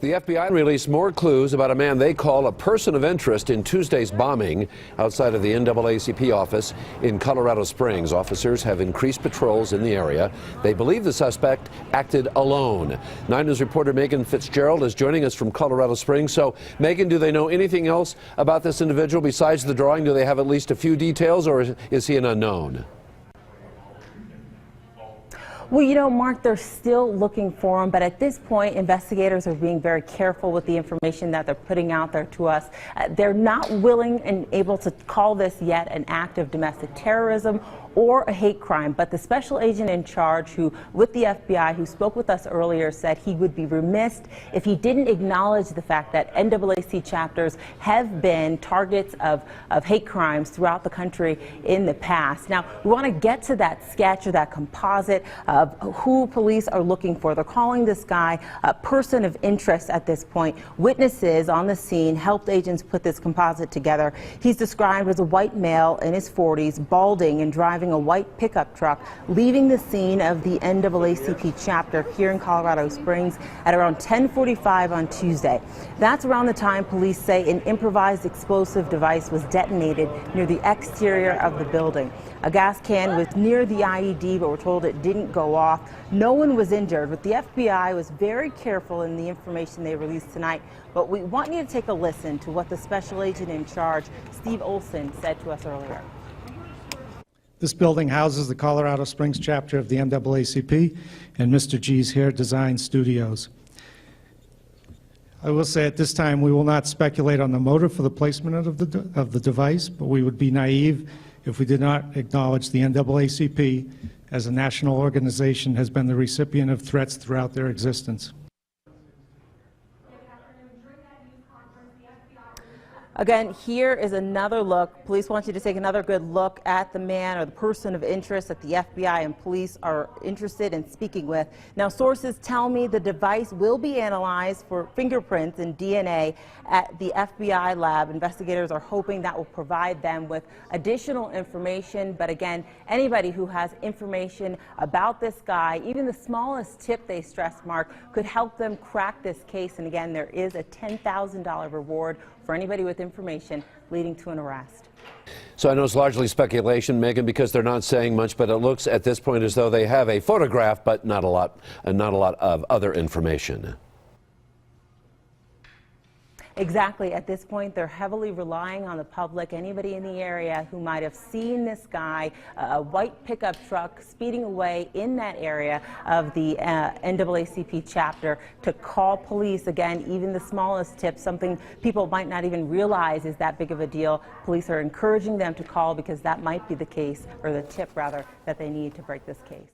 The FBI released more clues about a man they call a person of interest in Tuesday's bombing outside of the NAACP office in Colorado Springs. Officers have increased patrols in the area. They believe the suspect acted alone. 9 News reporter Megan Fitzgerald is joining us from Colorado Springs. So, Megan, do they know anything else about this individual besides the drawing? Do they have at least a few details, or is he an unknown? Well, you know, Mark, they're still looking for him, but at this point, investigators are being very careful with the information that they're putting out there to us. They're not willing and able to call this yet an act of domestic terrorism or a hate crime, but the special agent in charge with the FBI who spoke with us earlier said he would be remiss if he didn't acknowledge the fact that NAACP chapters have been targets of hate crimes throughout the country in the past. Now, we want to get to that sketch or that composite of who police are looking for. They're calling this guy a person of interest at this point. Witnesses on the scene helped agents put this composite together. He's described as a white male in his 40s, balding and driving a white pickup truck, leaving the scene of the NAACP chapter here in Colorado Springs at around 10:45 on Tuesday. That's around the time police say an improvised explosive device was detonated near the exterior of the building. A gas can was near the IED, but we're told it didn't go off. No one was injured, but the FBI was very careful in the information they released tonight. But we want you to take a listen to what the special agent in charge, Steve Olson, said to us earlier. This building houses the Colorado Springs chapter of the NAACP and Mr. G's Hair Design Studios. I will say at this time we will not speculate on the motive for the placement of the device, but we would be naive if we did not acknowledge the NAACP as a national organization has been the recipient of threats throughout their existence. Again, here is another look. Police want you to take another good look at the man or the person of interest that the FBI and police are interested in speaking with. Now, sources tell me the device will be analyzed for fingerprints and DNA at the FBI lab. Investigators are hoping that will provide them with additional information. But again, anybody who has information about this guy, even the smallest tip, they stress, Mark, could help them crack this case. And again, there is a $10,000 reward for anybody with information leading to an arrest. So I know it's largely speculation, Megan, because they're not saying much, but it looks at this point as though they have a photograph, but not a lot of other information. Exactly. At this point, they're heavily relying on the public, anybody in the area who might have seen this guy, a white pickup truck speeding away in that area of the NAACP chapter, to call police. Again, even the smallest tip, something people might not even realize is that big of a deal. Police are encouraging them to call because that might be the case, or the tip rather, that they need to break this case.